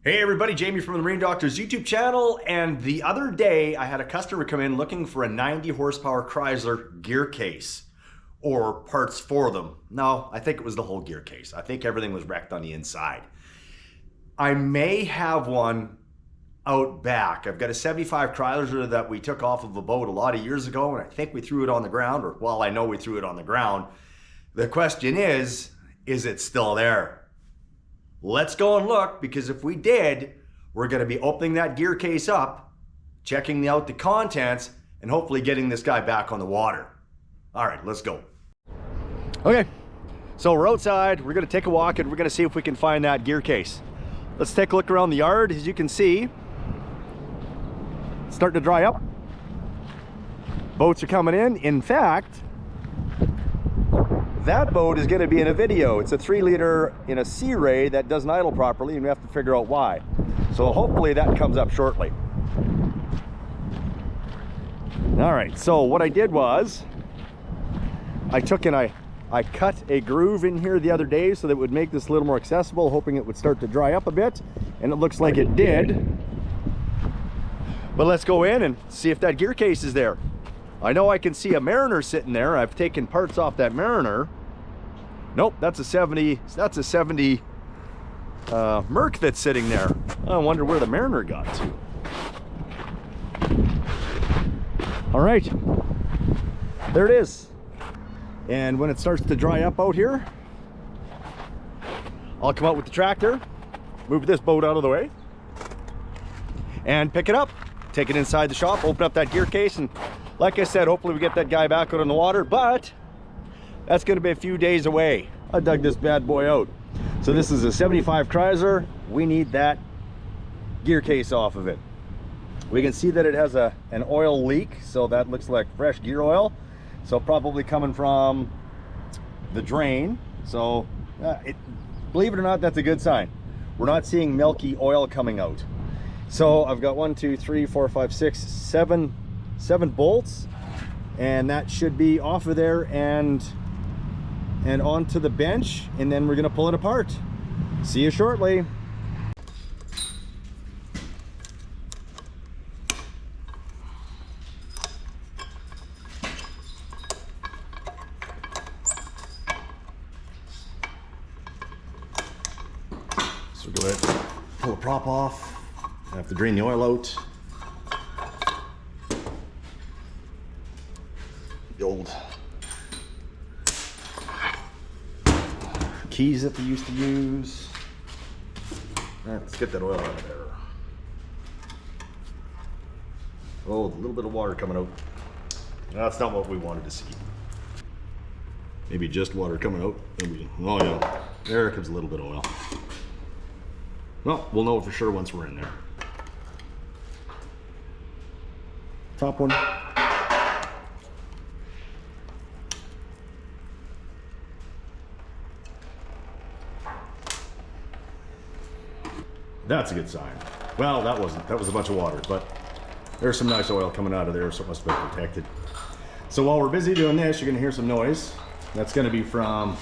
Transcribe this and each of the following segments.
Hey everybody, Jamie from the Marine Doctors YouTube channel, and the other day I had a customer come in looking for a 90 horsepower Chrysler gear case or parts for them. No, I think it was the whole gear case. I think everything was wrecked on the inside. I may have one out back. I've got a 75 Chrysler that we took off of a boat a lot of years ago, and I think we threw it on the ground, or well, I know we threw it on the ground. The question is it still there? Let's go and look, because if we did, we're going to be opening that gear case up, checking out the contents, and hopefully getting this guy back on the water. All right, let's go. Okay, so we're outside. We're going to take a walk and we're going to see if we can find that gear case. Let's take a look around the yard. As you can see, it's starting to dry up. Boats are coming in. In fact, that boat is going to be in a video. It's a 3-liter in a Sea Ray that doesn't idle properly, and we have to figure out why. So hopefully that comes up shortly. All right, so what I did was I took and I cut a groove in here the other day so that it would make this a little more accessible, hoping it would start to dry up a bit, and it looks like it did. But let's go in and see if that gear case is there. I know I can see a Mariner sitting there. I've taken parts off that Mariner. Nope, that's a 70 Merc that's sitting there. I wonder where the Mariner got to. All right, there it is. And when it starts to dry up out here, I'll come out with the tractor, move this boat out of the way, and pick it up. Take it inside the shop, open up that gear case, and like I said, hopefully we get that guy back out on the water, but that's going to be a few days away. I dug this bad boy out. So this is a 75 Chrysler. We need that gear case off of it. We can see that it has an oil leak, so that looks like fresh gear oil. So probably coming from the drain. So believe it or not, that's a good sign. We're not seeing milky oil coming out. So I've got 1, 2, 3, 4, 5, 6, 7 bolts, and that should be off of there and onto the bench, and then we're going to pull it apart. See you shortly. So go ahead, pull the prop off. I have to drain the oil out. The old keys that they used to use. All right, let's get that oil out of there. Oh, a little bit of water coming out. That's not what we wanted to see. Maybe just water coming out. Maybe, oh yeah, there comes a little bit of oil. Well, we'll know for sure once we're in there. Top one. That's a good sign. Well, that wasn't. That was a bunch of water, but there's some nice oil coming out of there, so it must be protected. So while we're busy doing this, you're gonna hear some noise. That's gonna be from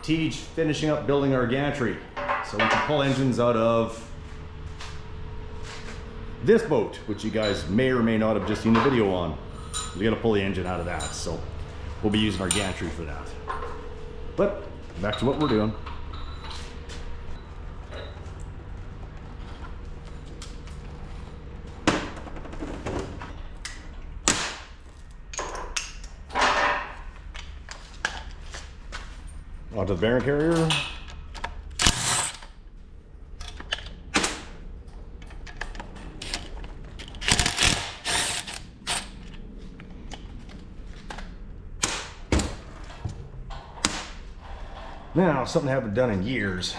Tej finishing up building our gantry. So we can pull engines out of this boat, which you guys may or may not have just seen the video on. We're gonna pull the engine out of that, so we'll be using our gantry for that. But back to what we're doing. Onto the bearing carrier. Now, something I haven't done in years.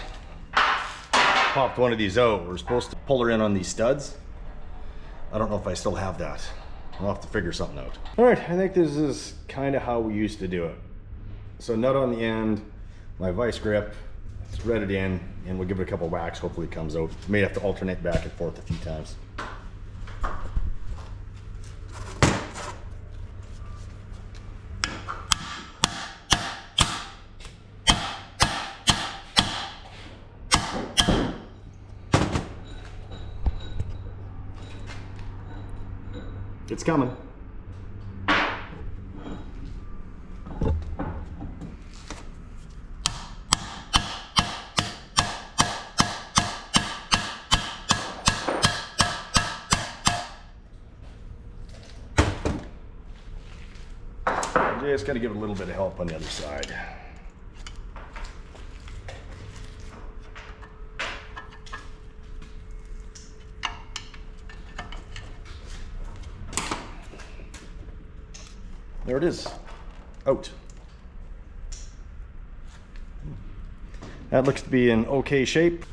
Popped one of these out. We're supposed to pull her in on these studs. I don't know if I still have that. I'll have to figure something out. All right, I think this is kind of how we used to do it. So nut on the end, my vice grip, thread it in, and we'll give it a couple whacks. Hopefully it comes out. May have to alternate back and forth a few times. It's coming. Just got to give it a little bit of help on the other side. There it is, out. That looks to be in okay shape.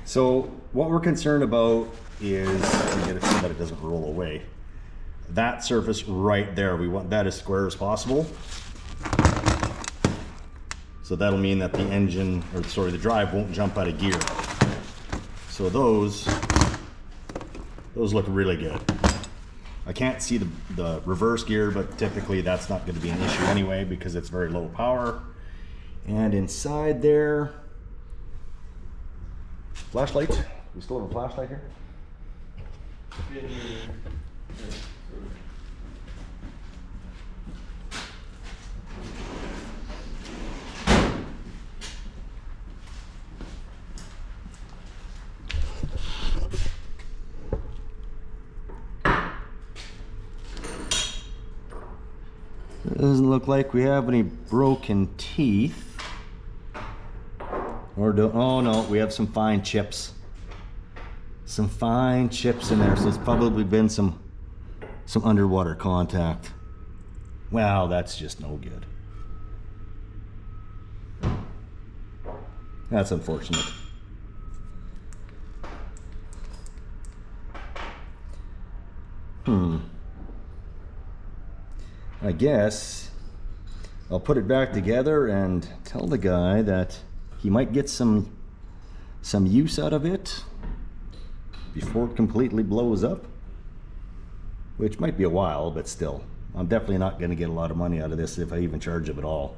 So what we're concerned about is to get it so that it doesn't roll away. That surface right there, we want that as square as possible. So that'll mean that the engine, or sorry, the drive won't jump out of gear. So those look really good. I can't see the reverse gear, but typically that's not going to be an issue anyway because it's very low power. And inside there, flashlight. We still have a flashlight here? It doesn't look like we have any broken teeth. Oh no, we have some fine chips. Some fine chips in there, so it's probably been some underwater contact. Wow, that's just no good. That's unfortunate. I guess I'll put it back together and tell the guy that he might get some use out of it before it completely blows up, which might be a while, but still, I'm definitely not going to get a lot of money out of this if I even charge him at all.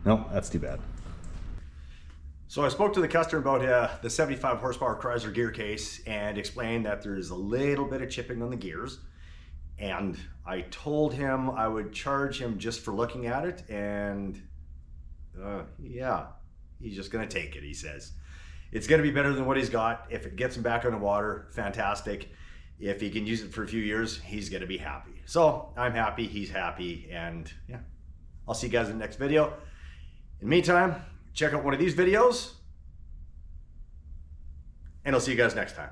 No, that's too bad. So I spoke to the customer about the 75 horsepower Chrysler gear case and explained that there's a little bit of chipping on the gears. And I told him I would charge him just for looking at it, and yeah, he's just gonna take it, he says. It's gonna be better than what he's got. If it gets him back on the water, fantastic. If he can use it for a few years, he's gonna be happy. So I'm happy, he's happy, and yeah. I'll see you guys in the next video. In the meantime, check out one of these videos, and I'll see you guys next time.